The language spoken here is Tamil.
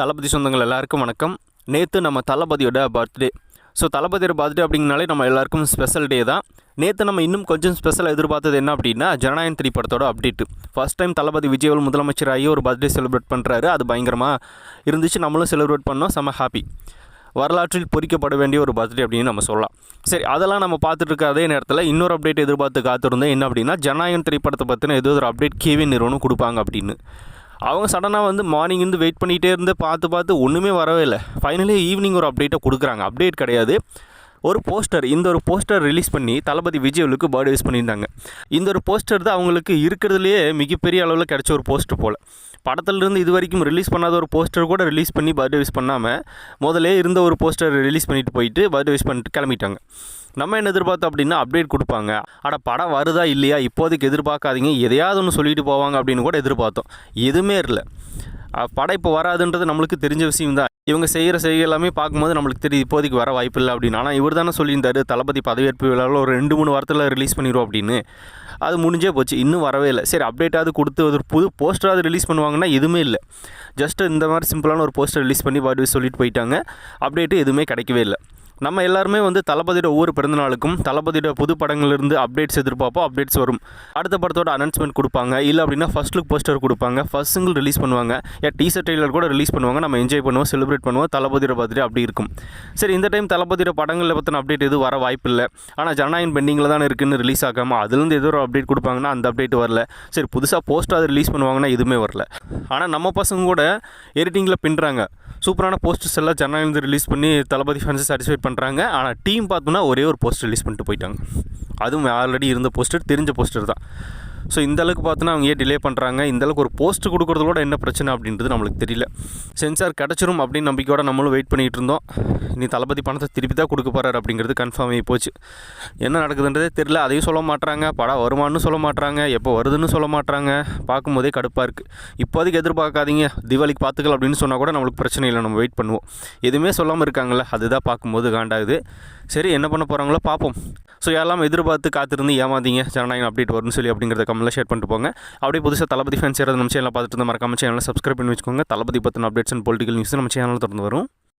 தளபதி சொந்தங்கள் எல்லாருக்கும் வணக்கம். நேற்று நம்ம தளபதியோட பர்த்டே. ஸோ தளபதியோட பர்த்டே அப்படிங்கனாலே நம்ம எல்லாருக்கும் ஸ்பெஷல் டே தான். நேற்று நம்ம இன்னும் கொஞ்சம் ஸ்பெஷலாக எதிர்பார்த்தது என்ன அப்படின்னா, ஜனநாயகம் 3 படத்தோட அப்டேட்டு. ஃபஸ்ட் டைம் தளபதி விஜய் முதலமைச்சராகி ஒரு பர்த்டே செலிப்ரேட் பண்ணுறாரு. அது பயங்கரமாக இருந்துச்சு. நம்மளும் செலிப்ரேட் பண்ணோம். செம்ம ஹாப்பி. வரலாற்றில் பொறிக்கப்பட வேண்டிய ஒரு பர்த்டே அப்படின்னு நம்ம சொல்லலாம். சரி, அதெல்லாம் நம்ம பார்த்துட்டு இருக்க அதே நேரத்தில் இன்னொரு அப்டேட் எதிர்பார்த்து காத்திருந்தேன். என்ன அப்படின்னா, ஜனநாயகம் 3 படத்தை பற்றின ஏதோ ஒரு அப்டேட் கேவி நிறுவனம் கொடுப்பாங்க அப்படின்னு. அவங்க சடனாக மார்னிங் இருந்து வெயிட் பண்ணிகிட்டே இருந்து பார்த்து ஒன்றுமே வரவே இல்லை. ஃபைனலி ஈவினிங் ஒரு அப்டேட்டை கொடுக்குறாங்க. அப்டேட் கிடையாது, ஒரு போஸ்டர். இந்த ஒரு போஸ்டர் ரிலீஸ் பண்ணி தளபதி விஜய்க்கு பர்த்டே விஷ் பண்ணியிருந்தாங்க. இந்த ஒரு போஸ்டர் தான் அவங்களுக்கு இருக்கிறதுலையே மிகப்பெரிய அளவில் கிடைச்ச ஒரு போஸ்டர் போல். படத்துலேருந்து இது வரைக்கும் ரிலீஸ் பண்ணாத ஒரு போஸ்டர் கூட ரிலீஸ் பண்ணி பர்த்டே விஷ் பண்ணாமல் முதலே இருந்த ஒரு போஸ்டர் ரிலீஸ் பண்ணிட்டு போயிட்டு பர்த்டே விஷ் பண்ணிட்டு கிளம்பிட்டாங்க. நம்ம என்ன எதிர்பார்த்தோம் அப்படின்னா, அப்டேட் கொடுப்பாங்க. ஆனால் படம் வருதா இல்லையா இப்போதைக்கு எதிர்பார்க்காதீங்க, எதையாவது ஒன்று சொல்லிட்டு போவாங்க அப்படின்னு கூட எதிர்பார்த்தோம். எதுவுமே இல்லை. படம் இப்போ வராதுன்றது நம்மளுக்கு தெரிஞ்ச விஷயம் தான். இவங்க செய்கிற எல்லாமே பார்க்கும்போது நம்மளுக்கு தெரியுது இப்போதைக்கு வர வாய்ப்பு இல்லை அப்படின்னு. ஆனால் இவர் தானே சொல்லியிருந்தார், தளபதி பதவியேற்பு விழாவில் ஒரு 2-3 வாரத்தில் ரிலீஸ் பண்ணிடுவோம் அப்படின்னு. அது முடிஞ்சே போச்சு, இன்னும் வரவே இல்லை. சரி, அப்டேட்டாவது கொடுத்து ஒரு புது போஸ்டராவது ரிலீஸ் பண்ணுவாங்கன்னா எதுவுமே இல்லை. ஜஸ்ட்டு இந்த மாதிரி சிம்பிளான ஒரு போஸ்டர் ரிலீஸ் பண்ணி பர்த்டே சொல்லிட்டு போயிட்டாங்க. அப்டேட்டு எதுவுமே கிடைக்கவே இல்லை. நம்ம எல்லாருமே தளபதியோட ஒவ்வொரு பிறந்தநாளுக்கும் தளபதியோட புது படங்கள்லேருந்து அப்டேட்ஸ் எதிர்பார்ப்போம். அப்டேட்ஸ் வரும். அடுத்த படத்தோட அனௌன்ஸ்மெண்ட் கொடுப்பாங்க. இல்லை அப்படின்னா ஃபர்ஸ்ட் லுக் போஸ்டர் கொடுப்பாங்க. ஃபர்ஸ்ட் சிங்கிள் ரிலீஸ் பண்ணுவாங்க. டீசர் ட்ரெய்லர் கூட ரிலீஸ் பண்ணுவாங்க. நம்ம என்ஜாய் பண்ணுவோம், செலிப்ரேட் பண்ணுவோம். தளபதியோட பர்த்டே அப்படி இருக்கும். சரி, இந்த டைம் தளபதியோட படங்களில் பற்றின அப்டேட் எதுவும் வர வாய்ப்பு இல்லை. ஆனால் ஜனநாயகம் பெண்டிங்கில் தானே இருக்குன்னு ரிலீஸ் ஆகாமல் அதுலேருந்து ஏதோ ஒரு அப்டேட் கொடுப்பாங்கன்னா அந்த அப்டேட் வரல. சரி, புதுசாக போஸ்ட் அது ரிலீஸ் பண்ணுவாங்கன்னா எதுவுமே வரல. ஆனால் நம்ம பசங்க கூட எடிட்டிங்கில் பின்னுறாங்க. சூப்பரான போஸ்டர்ஸ் எல்லாம் ஜனநாயகம் ரிலீஸ் பண்ணி தளபதி ஃபேன்ஸை சாட்டிஸ்ஃபை பண்ணுறாங்க. ஆனால் டீம் பார்த்தோன்னா ஒரே ஒரு போஸ்டர் ரிலீஸ் பண்ணிட்டு போயிட்டாங்க. அதுவும் ஆல்ரெடி இருந்த போஸ்டர், தெரிஞ்ச போஸ்டர் தான். ஸோ இந்தளவுக்கு பார்த்தோன்னா அவங்க ஏன் டிலே பண்ணுறாங்க, இந்தளவுக்கு ஒரு போஸ்ட் கொடுக்குறதோட என்ன பிரச்சனை அப்படின்றது நம்மளுக்கு தெரியல. சென்சார் கிடச்சிரும் அப்படின்னு நம்பிக்கையோட நம்மளும் வெயிட் பண்ணிகிட்டு இருந்தோம். நீ தளபதி பணத்தை திருப்பி தான் கொடுக்க போகிறார் அப்படிங்கிறது கன்ஃபார்ம் ஆகி போச்சு. என்ன நடக்குதுன்றதே தெரியல. அதையும் சொல்ல மாட்டாங்க, படம் வருமானு சொல்ல மாட்டாங்க, எப்போ வருதுன்னு சொல்ல மாட்டாங்க. பார்க்கும்போதே கடுப்பாக இருக்குது. இப்போதைக்கு எதிர்பார்க்காதீங்க, தீபாவளிக்கு பார்த்துக்கலாம் அப்படின்னு சொன்னால் கூட நம்மளுக்கு பிரச்சனை இல்லை, நம்ம வெயிட் பண்ணுவோம். எதுவுமே சொல்லாமல் இருக்காங்களே, அதுதான் பார்க்கும்போது காண்டாகுது. சரி, என்ன பண்ண போகிறாங்களோ பார்ப்போம். ஸோ எல்லாம் எதிர்பார்த்து காத்திருந்து ஏமாந்தீங்க ஜனநாயகம் அப்டேட் வரும்னு சொல்லி அப்படிங்கிறத கமெண்ட்டில் ஷேர் பண்ணிட்டு போங்க. அப்படியே புதுசாக தளபதி ஃபேன்ஸ் யாராவது நம்ம சேனலில் பார்த்துட்டு இருந்தால் மறக்காம சேனலில் சப்ஸ்கிரைப் பண்ணி வச்சுக்கோங்க. தளபதி பற்றின அப்டேட்ஸ் அண்ட் பொலிட்டிக்கல் நியூஸ் நம்ம சேனலில் தொடர்ந்து வரும்.